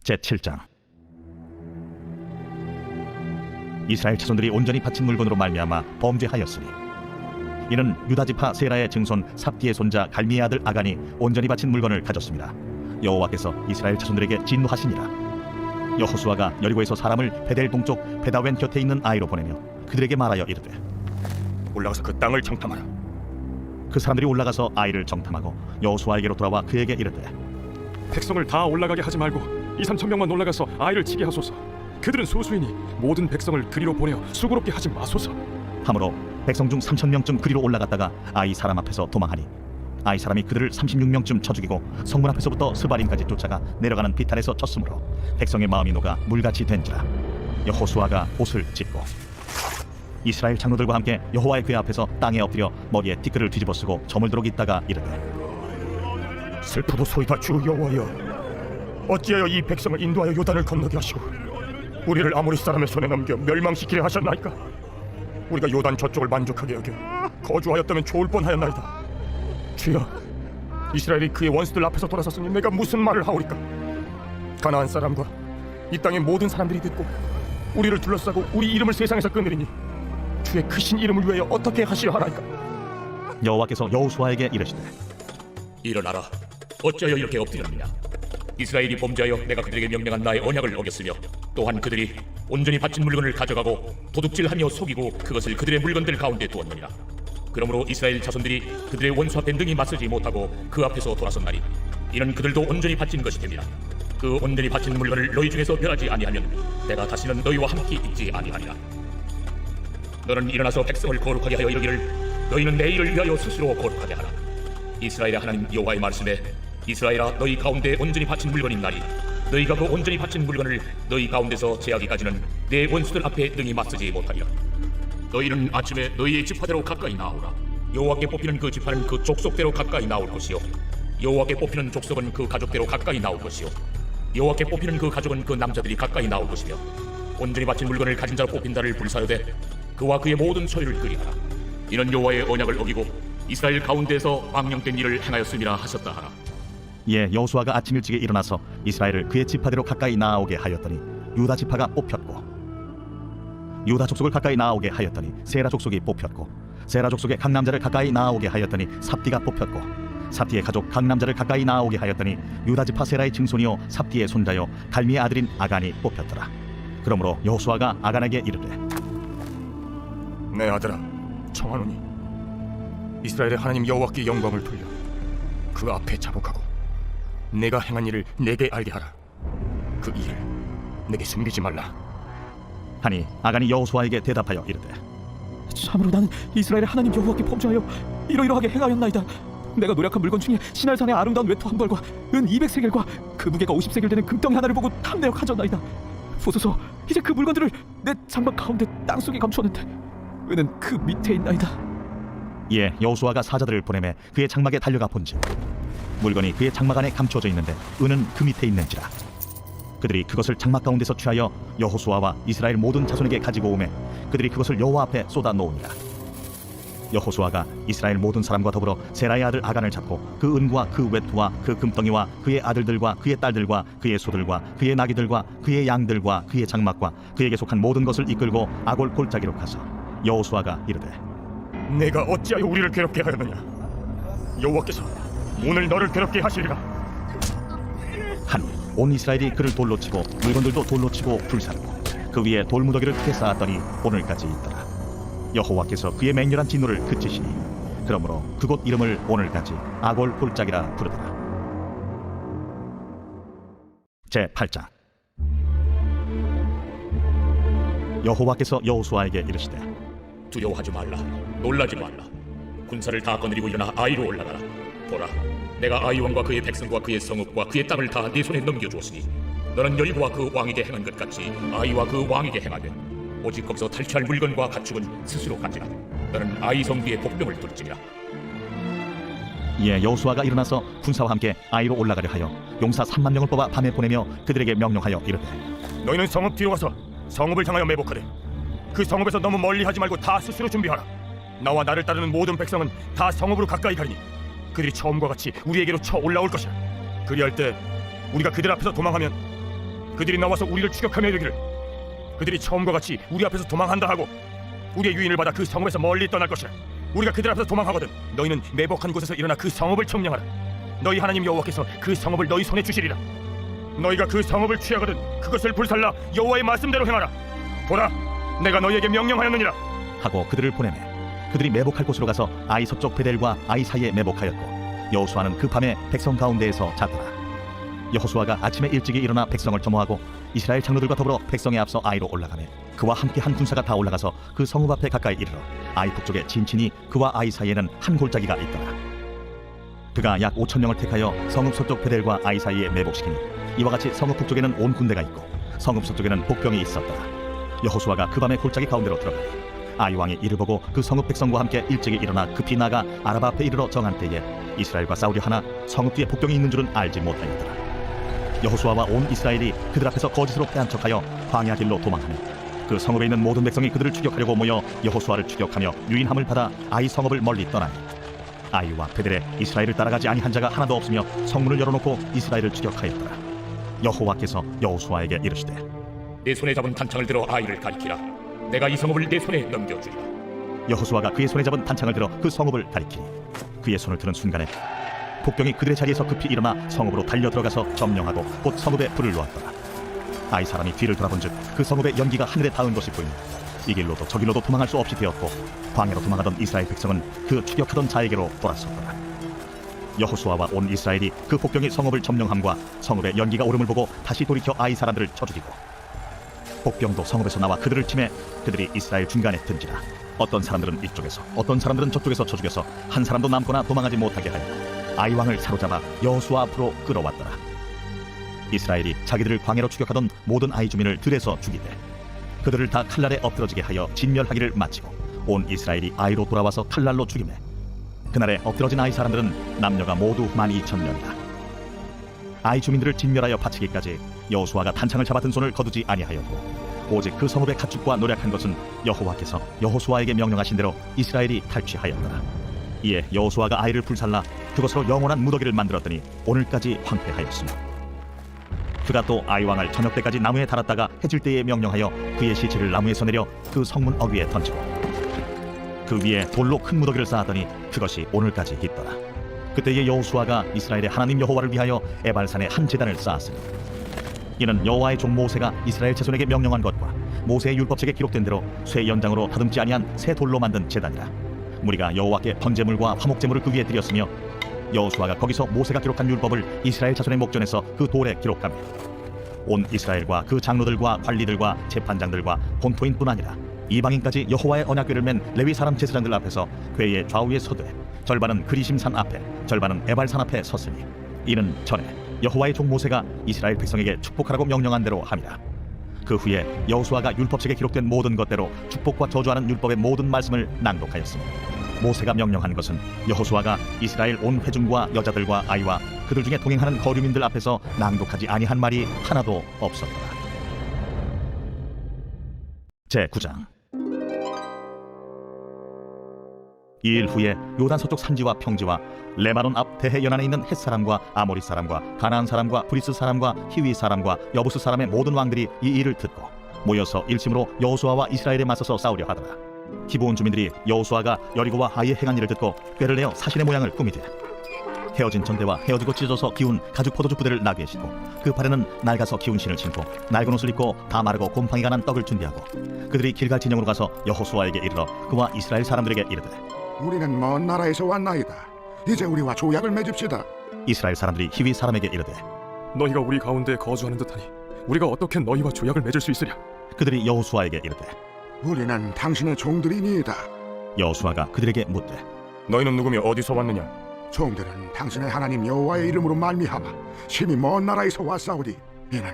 제7장. 이스라엘 자손들이 온전히 바친 물건으로 말미암아 범죄하였으니 이는 유다지파 세라의 증손 삽디의 손자 갈미의 아들 아간이 온전히 바친 물건을 가졌습니다. 여호와께서 이스라엘 자손들에게 진노하시니라. 여호수아가 여리고에서 사람을 베델 동쪽 베다웬 곁에 있는 아이로 보내며 그들에게 말하여 이르되, 올라가서 그 땅을 정탐하라. 그 사람들이 올라가서 아이를 정탐하고 여호수아에게로 돌아와 그에게 이르되, 백성을 다 올라가게 하지 말고 2-3천 명만 올라가서 아이를 치게 하소서. 그들은 소수이니 모든 백성을 그리로 보내어 수고롭게 하지 마소서. 하므로 백성 중 3,000명쯤 그리로 올라갔다가 아이 사람 앞에서 도망하니 아이 사람이 그들을 36명쯤 쳐 죽이고 성문 앞에서부터 스바림까지 쫓아가 내려가는 비탈에서 쳤으므로 백성의 마음이 녹아 물같이 된지라. 여호수아가 옷을 찢고 이스라엘 장로들과 함께 여호와의 궤 앞에서 땅에 엎드려 머리에 티끌을 뒤집어 쓰고 저물도록 있다가 이르되, 슬프도소이다 주 여호와여, 어찌하여 이 백성을 인도하여 요단을 건너게 하시고 우리를 아모리 사람의 손에 넘겨 멸망시키려 하셨나이까? 우리가 요단 저쪽을 만족하게 여겨 거주하였다면 좋을 뻔하였나이다. 주여, 이스라엘이 그의 원수들 앞에서 돌아섰으니 내가 무슨 말을 하오리까? 가나안 사람과 이 땅의 모든 사람들이 듣고 우리를 둘러싸고 우리 이름을 세상에서 끊으리니 주의 크신 이름을 위하여 어떻게 하시려 하나이까? 여호와께서 여호수아에게 이르시되, 일어나라. 어찌하여 이렇게 엎드렸느냐? 이스라엘이 범죄하여 내가 그들에게 명령한 나의 언약을 어겼으며 또한 그들이 온전히 바친 물건을 가져가고 도둑질하며 속이고 그것을 그들의 물건들 가운데 두었느니라. 그러므로 이스라엘 자손들이 그들의 원수 앞에 능히 맞서지 못하고 그 앞에서 돌아섰나니 이는 그들도 온전히 바친 것이 됨이라. 그 온전히 바친 물건을 너희 중에서 멸하지 아니하면 내가 다시는 너희와 함께 있지 아니하리라. 너는 일어나서 백성을 거룩하게 하여 이르기를, 너희는 내 일을 위하여 스스로 거룩하게 하라. 이스라엘의 하나님 여호와의 말씀에, 이스라엘아, 너희 가운데 온전히 바친 물건이 있나니 너희가 그 온전히 바친 물건을 너희 가운데서 제하기까지는 내 원수들 앞에 능히 맞서지 못하리라. 너희는 아침에 너희의 지파대로 가까이 나오라. 여호와께 뽑히는 그 지파는 그 족속대로 가까이 나올 것이요 여호와께 뽑히는 족속은 그 가족대로 가까이 나올 것이요 여호와께 뽑히는 그 가족은 그 남자들이 가까이 나올 것이며 온전히 바친 물건을 가진 자로 뽑힌 자를 불사르되 그와 그의 모든 소유를 그리하라. 이는 여호와의 언약을 어기고 이스라엘 가운데에서 망령된 일을 행하였음이라 하셨다 하라. 예, 여호수아가 아침 일찍에 일어나서 이스라엘을 그의 지파대로 가까이 나아오게 하였더니 유다 지파가 뽑혔고, 유다 족속을 가까이 나아오게 하였더니 세라 족속이 뽑혔고, 세라 족속의 각 남자를 가까이 나아오게 하였더니 삽디가 뽑혔고, 삽디의 가족 각 남자를 가까이 나아오게 하였더니 유다 지파 세라의 증손이요 삽디의 손자요 갈미의 아들인 아간이 뽑혔더라. 그러므로 여호수아가 아간에게 이르되, 내 아들아, 청하노니 이스라엘의 하나님 여호와께 영광을 돌려 그 앞에 자복하고 내가 행한 일을 내게 알게 하라. 그 일을 내게 숨기지 말라. 하니 아간이 여호수아에게 대답하여 이르되, 참으로 나는 이스라엘의 하나님 여호와께 범죄하여 이러이러하게 행하였나이다. 내가 노력한 물건 중에 시날산의 아름다운 외투 한 벌과 은 200세겔과 그 무게가 50세겔 되는 금덩이 하나를 보고 탐내어 가져나이다. 보소서, 이제 그 물건들을 내 장막 가운데 땅속에 감추었는데 은은 그 밑에 있나이다. 예, 여호수아가 사자들을 보내매 그의 장막에 달려가 본즉 물건이 그의 장막 안에 감추어져 있는데 은은 그 밑에 있는지라. 그들이 그것을 장막 가운데서 취하여 여호수아와 이스라엘 모든 자손에게 가지고 오매 그들이 그것을 여호와 앞에 쏟아 놓으니라. 여호수아가 이스라엘 모든 사람과 더불어 세라의 아들 아간을 잡고 그 은과 그 외투와 그 금덩이와 그의 아들들과 그의 딸들과 그의 소들과 그의 나귀들과 그의 양들과 그의 장막과 그에게 속한 모든 것을 이끌고 아골 골짜기로 가서 여호수아가 이르되, 내가 어찌하여 우리를 괴롭게 하였느냐? 여호와께서 오늘 너를 괴롭게 하시리라. 하니 온 이스라엘이 그를 돌로 치고 물건들도 돌로 치고 불사르고 그 위에 돌무더기를 크게 쌓았더니 오늘까지 있더라. 여호와께서 그의 맹렬한 진노를 그치시니 그러므로 그곳 이름을 오늘까지 아골 골짜기라 부르더라. 제8장. 여호와께서 여호수아에게 이르시되, 두려워하지 말라. 놀라지 말라. 군사를 다 거느리고 일어나 아이로 올라가라. 보라, 내가 아이 왕과 그의 백성과 그의 성읍과 그의 땅을 다 네 손에 넘겨주었으니 너는 여리고와 그 왕에게 행한 것 같이 아이와 그 왕에게 행하되 오직 거기서 탈취할 물건과 가축은 스스로 가지라. 너는 아이 성 뒤에 복병을 둘지니라. 예, 여호수아가 일어나서 군사와 함께 아이로 올라가려 하여 용사 3만 명을 뽑아 밤에 보내며 그들에게 명령하여 이르되, 너희는 성읍 뒤로 가서 성읍을 향하여 매복하되 그 성읍에서 너무 멀리 하지 말고 다 스스로 준비하라. 나와 나를 따르는 모든 백성은 다 성읍으로 가까이 가리니 그들이 처음과 같이 우리에게로 쳐 올라올 것이라. 그리할 때 우리가 그들 앞에서 도망하면 그들이 나와서 우리를 추격하며 이르기를 그들이 처음과 같이 우리 앞에서 도망한다 하고 우리의 유인을 받아 그 성읍에서 멀리 떠날 것이라. 우리가 그들 앞에서 도망하거든 너희는 매복한 곳에서 일어나 그 성읍을 점령하라. 너희 하나님 여호와께서 그 성읍을 너희 손에 주시리라. 너희가 그 성읍을 취하거든 그것을 불살라 여호와의 말씀대로 행하라. 보라, 내가 너희에게 명령하였느니라. 하고 그들을 보내매 그들이 매복할 곳으로 가서 아이 서쪽 베델과 아이 사이에 매복하였고 여호수아는 그 밤에 백성 가운데에서 잤더라. 여호수아가 아침에 일찍이 일어나 백성을 점호하고 이스라엘 장로들과 더불어 백성에 앞서 아이로 올라가매 그와 함께 한 군사가 다 올라가서 그 성읍 앞에 가까이 이르러 아이 북쪽에 진친이 그와 아이 사이에는 한 골짜기가 있더라. 그가 약 5,000명을 택하여 성읍 서쪽 베델과 아이 사이에 매복시키니 이와 같이 성읍 북쪽에는 온 군대가 있고 성읍 서쪽에는 복병이 있었더라. 여호수아가 그 밤에 골짜기 가운데로 들어가니 아이 왕이 이를 보고 그 성읍 백성과 함께 일찍이 일어나 급히 나가 아라바 앞에 이르러 정한 때에 이스라엘과 싸우려 하나 성읍 뒤에 복병이 있는 줄은 알지 못하였더라. 여호수아와 온 이스라엘이 그들 앞에서 거짓으로 패한 척하여 광야 길로 도망하며 그 성읍에 있는 모든 백성이 그들을 추격하려고 모여 여호수아를 추격하며 유인함을 받아 아이 성읍을 멀리 떠나니 아이와 베델에 이스라엘을 따라가지 아니한 자가 하나도 없으며 성문을 열어놓고 이스라엘을 추격하였더라. 여호와께서 여호수아에게 이르시되 내 손에 잡은 단창을 들어 아이를 가리키라. 내가 이 성읍을 내 손에 넘겨주리라. 여호수아가 그의 손에 잡은 단창을 들어 그 성읍을 가리키니 그의 손을 드는 순간에 복병이 그들의 자리에서 급히 일어나 성읍으로 달려 들어가서 점령하고 곧 성읍에 불을 놓았더라. 아이 사람이 뒤를 돌아본즉 그 성읍의 연기가 하늘에 닿은 것이 보이니 이 길로도 저 길로도 도망할 수 없이 되었고 광야로 도망하던 이스라엘 백성은 그 추격하던 자에게로 돌아섰더라. 여호수아와 온 이스라엘이 그 복병이 성읍을 점령함과 성읍의 연기가 오름을 보고 다시 돌이켜 아이 사람들을 쳐 죽이고 복병도 성읍에서 나와 그들을 치매 그들이 이스라엘 중간에 든지라. 어떤 사람들은 이쪽에서 어떤 사람들은 저쪽에서 쳐 죽여서 한 사람도 남거나 도망하지 못하게 하여 아이 왕을 사로잡아 여호수아 앞으로 끌어왔더라. 이스라엘이 자기들을 광야로 추격하던 모든 아이 주민을 들에서 죽이되 그들을 다 칼날에 엎드러지게 하여 진멸하기를 마치고 온 이스라엘이 아이로 돌아와서 칼날로 죽이매 그날에 엎드러진 아이 사람들은 남녀가 모두 12,000명이라. 아이 주민들을 진멸하여 바치기까지 여호수아가 단창을 잡아든 손을 거두지 아니하였고 오직 그 성읍의 가축과 노략한 것은 여호와께서 여호수아에게 명령하신 대로 이스라엘이 탈취하였더라. 이에 여호수아가 아이를 불살라 그것으로 영원한 무더기를 만들었더니 오늘까지 황폐하였으며 그가 또 아이 왕을 저녁 때까지 나무에 달았다가 해질 때에 명령하여 그의 시체를 나무에서 내려 그 성문 어귀에 던지고 그 위에 돌로 큰 무더기를 쌓았더니 그것이 오늘까지 있더라. 그때에 여호수아가 이스라엘의 하나님 여호와를 위하여 에발산에 한 제단을 쌓았으니 이는 여호와의 종 모세가 이스라엘 자손에게 명령한 것과 모세의 율법책에 기록된 대로 쇠 연장으로 다듬지 아니한 새 돌로 만든 제단이라. 무리가 여호와께 번제물과 화목제물을 그 위에 드렸으며 여호수아가 거기서 모세가 기록한 율법을 이스라엘 자손의 목전에서 그 돌에 기록하며 온 이스라엘과 그 장로들과 관리들과 재판장들과 본토인뿐 아니라 이방인까지 여호와의 언약궤를 맨 레위 사람 제사장들 앞에서 궤의 좌우에 서되 절반은 그리심산 앞에 절반은 에발산 앞에 섰으니 이는 전에 여호와의 종 모세가 이스라엘 백성에게 축복하라고 명령한 대로 함이라. 그 후에 여호수아가 율법책에 기록된 모든 것대로 축복과 저주하는 율법의 모든 말씀을 낭독하였으니 모세가 명령한 것은 여호수아가 이스라엘 온 회중과 여자들과 아이와 그들 중에 동행하는 거류민들 앞에서 낭독하지 아니한 말이 하나도 없었더라. 제9장. 이일 후에 요단 서쪽 산지와 평지와 레바논 앞 대해 연안에 있는 헷 사람과 아모리 사람과 가나안 사람과 브리스 사람과 히위 사람과 여부스 사람의 모든 왕들이 이 일을 듣고 모여서 일심으로 여호수아와 이스라엘에 맞서서 싸우려 하더라. 기브온 주민들이 여호수아가 여리고와 하이에 행한 일을 듣고 꾀를 내어 사신의 모양을 꾸미되 헤어진 전대와 헤어지고 찢어져서 기운 가죽 포도주 부대를 나귀에 싣고 그 발에는 낡아서 기운 신을 신고 낡은 옷을 입고 다 마르고 곰팡이가 난 떡을 준비하고 그들이 길갈 진영으로 가서 여호수아에게 이르러 그와 이스라엘 사람들에게 이르되 우리는 먼 나라에서 왔나이다. 이제 우리와 조약을 맺읍시다. 이스라엘 사람들이 히위 사람에게 이르되 너희가 우리 가운데 거주하는 듯하니 우리가 어떻게 너희와 조약을 맺을 수 있으랴? 그들이 여호수아에게 이르되 우리는 당신의 종들이니이다. 여호수아가 그들에게 묻되 너희는 누구며 어디서 왔느냐? 종들은 당신의 하나님 여호와의 이름으로 말미암아 심히 먼 나라에서 왔사오니 이는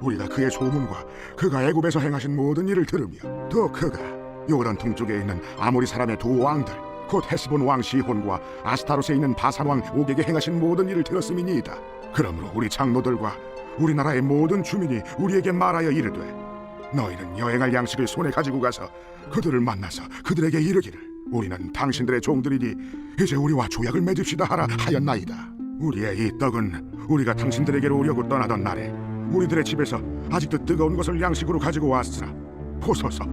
우리가 그의 소문과 그가 애굽에서 행하신 모든 일을 들으며 또 그가 요르단 동쪽에 있는 아모리 사람의 두 왕들 곧 헤스본 왕 시혼과 아스타롯에 있는 바산 왕 옥에게 행하신 모든 일을 들었음이니이다. 그러므로 우리 장로들과 우리나라의 모든 주민이 우리에게 말하여 이르되 너희는 여행할 양식을 손에 가지고 가서 그들을 만나서 그들에게 이르기를 우리는 당신들의 종들이니 이제 우리와 조약을 맺읍시다 하라 하였나이다. 우리의 이 떡은 우리가 당신들에게로 오려고 떠나던 날에 우리들의 집에서 아직도 뜨거운 것을 양식으로 가지고 왔으나 보소서,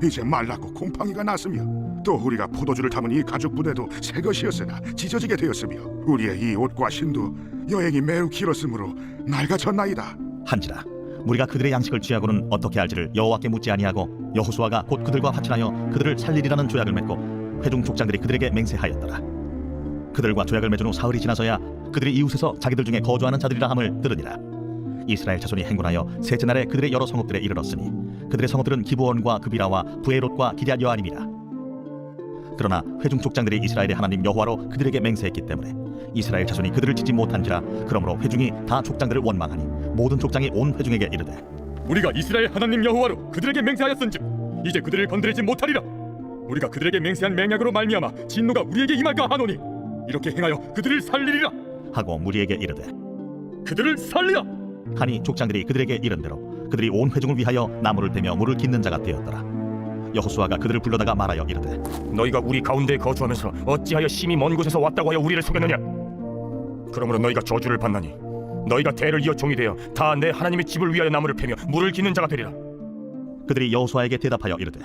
이제 말랐고 곰팡이가 났으며 또 우리가 포도주를 담은 이 가죽 부대도 새 것이었으나 찢어지게 되었으며 우리의 이 옷과 신도 여행이 매우 길었으므로 낡아졌나이다. 한지라 무리가 그들의 양식을 취하고는 어떻게 할지를 여호와께 묻지 아니하고 여호수아가 곧 그들과 화친하여 그들을 살리리라는 조약을 맺고 회중 족장들이 그들에게 맹세하였더라. 그들과 조약을 맺은 후 사흘이 지나서야 그들이 이웃에서 자기들 중에 거주하는 자들이라 함을 들으니라. 이스라엘 자손이 행군하여 셋째 날에 그들의 여러 성읍들에 이르렀으니 그들의 성읍들은 기브온과 그비라와 부에롯과 기럇 여아림이라. 그러나 회중 족장들이 이스라엘의 하나님 여호와로 그들에게 맹세했기 때문에 이스라엘 자손이 그들을 짓지 못한지라. 그러므로 회중이 다 족장들을 원망하니 모든 족장이 온 회중에게 이르되 우리가 이스라엘 하나님 여호와로 그들에게 맹세하였은즉 이제 그들을 건드리지 못하리라. 우리가 그들에게 맹세한 맹약으로 말미암아 진노가 우리에게 임할까 하노니 이렇게 행하여 그들을 살리리라. 하고 무리에게 이르되 그들을 살리라. 하니 족장들이 그들에게 이른대로 그들이 온 회중을 위하여 나무를 베며 물을 깃는 자가 되었더라. 여호수아가 그들을 불러다가 말하여 이르되 너희가 우리 가운데에 거주하면서 어찌하여 심히 먼 곳에서 왔다고 하여 우리를 속였느냐? 그러므로 너희가 저주를 받나니 너희가 대를 이어 종이 되어 다 내 하나님의 집을 위하여 나무를 패며 물을 깃는 자가 되리라. 그들이 여호수아에게 대답하여 이르되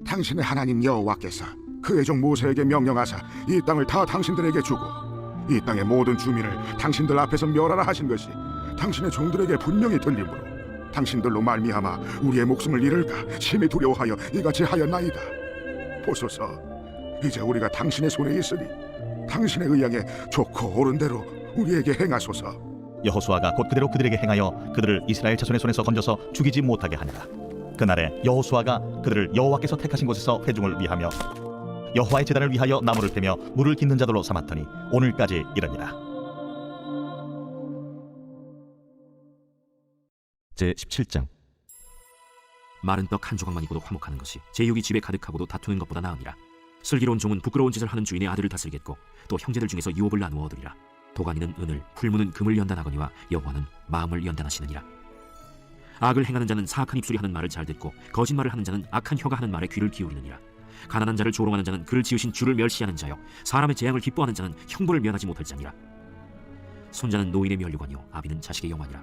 당신의 하나님 여호와께서 그의 종 모세에게 명령하사 이 땅을 다 당신들에게 주고 이 땅의 모든 주민을 당신들 앞에서 멸하라 하신 것이 당신의 종들에게 분명히 들리므로 당신들로 말미암아 우리의 목숨을 잃을까 심히 두려워하여 이같이 하였나이다. 보소서, 이제 우리가 당신의 손에 있으니 당신의 의향에 좋고 옳은 대로 우리에게 행하소서. 여호수아가 곧 그대로 그들에게 행하여 그들을 이스라엘 자손의 손에서 건져서 죽이지 못하게 하니라. 그날에 여호수아가 그들을 여호와께서 택하신 곳에서 회중을 위하며 여호와의 제단을 위하여 나무를 패며 물을 깃는 자들로 삼았더니 오늘까지 이르니라. 제 17장. 마른 떡 한 조각만 익어도 화목하는 것이 제육이 집에 가득하고도 다투는 것보다 나으니라. 슬기로운 종은 부끄러운 짓을 하는 주인의 아들을 다스리겠고 또 형제들 중에서 유업을 나누어 얻으리라. 도가니는 은을, 풀무는 금을 연단하거니와 여호와는 마음을 연단하시느니라. 악을 행하는 자는 사악한 입술이 하는 말을 잘 듣고 거짓말을 하는 자는 악한 혀가 하는 말에 귀를 기울이느니라. 가난한 자를 조롱하는 자는 그를 지으신 주를 멸시하는 자요 사람의 재앙을 기뻐하는 자는 형벌을 면하지 못할 자니라. 손자는 노인의 면류관이요 아비는 자식의 영화니라.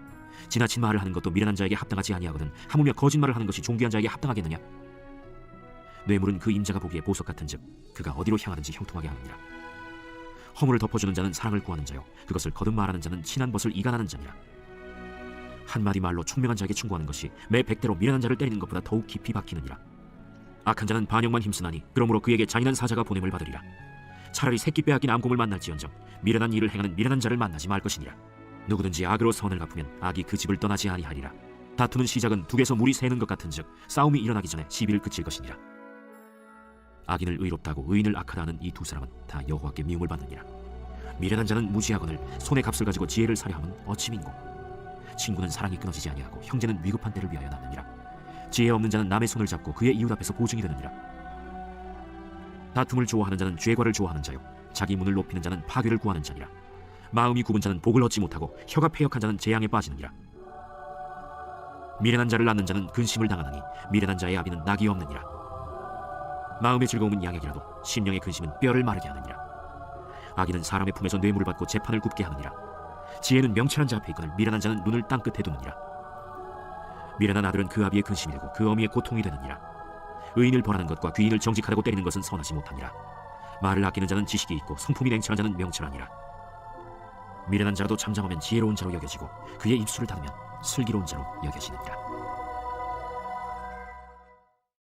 지나친 말을 하는 것도 미련한 자에게 합당하지 아니하거든 하물며 거짓말을 하는 것이 존귀한 자에게 합당하겠느냐. 뇌물은 그 임자가 보기에 보석 같은즉 그가 어디로 향하는지 형통하게 하느니라. 허물을 덮어주는 자는 사랑을 구하는 자요 그것을 거듭 말하는 자는 친한 벗을 이간하는 자니라. 한마디 말로 총명한 자에게 충고하는 것이 매 100대로 미련한 자를 때리는 것보다 더욱 깊이 박히느니라. 악한 자는 반역만 힘쓰나니 그러므로 그에게 잔인한 사자가 보냄을 받으리라. 차라리 새끼 빼앗긴 암곰을 만날지언정 미련한 일을 행하는 미련한 자를 만나지 말 것이니라. 누구든지 악으로 선을 갚으면 악이 그 집을 떠나지 아니하리라. 다투는 시작은 둑에서 물이 새는 것 같은즉 싸움이 일어나기 전에 시비를 그칠 것이니라. 악인을 의롭다고 의인을 악하다 하는 이 두 사람은 다 여호와께 미움을 받느니라. 미련한 자는 무지하거늘 손의 값을 가지고 지혜를 사려함은 어찌 민고. 친구는 사랑이 끊어지지 아니하고 형제는 위급한 때를 위하여 남느니라. 지혜 없는 자는 남의 손을 잡고 그의 이웃 앞에서 보증이 되느니라. 다툼을 좋아하는 자는 죄과를 좋아하는 자요 자기 문을 높이는 자는 파괴를 구하는 자니라. 마음이 굽은 자는 복을 얻지 못하고 혀가 패역한 자는 재앙에 빠지느니라. 미련한 자를 낳는 자는 근심을 당하나니 미련한 자의 아비는 낙이 없느니라. 마음의 즐거움은 양액이라도 심령의 근심은 뼈를 마르게 하느니라. 악인은 사람의 품에서 뇌물을 받고 재판을 굽게 하느니라. 지혜는 명철한 자 앞에 있거늘 미련한 자는 눈을 땅끝에 두느니라. 미련한 아들은 그 아비의 근심이 되고 그 어미의 고통이 되느니라. 의인을 벌하는 것과 귀인을 정직하다고 때리는 것은 선하지 못하니라. 말을 아끼는 자는 지식이 있고 성품이 냉철한 자는 명철하니라. 미련한 자라도 잠잠하면 지혜로운 자로 여겨지고 그의 입술을 닫으면 슬기로운 자로 여겨지느니라.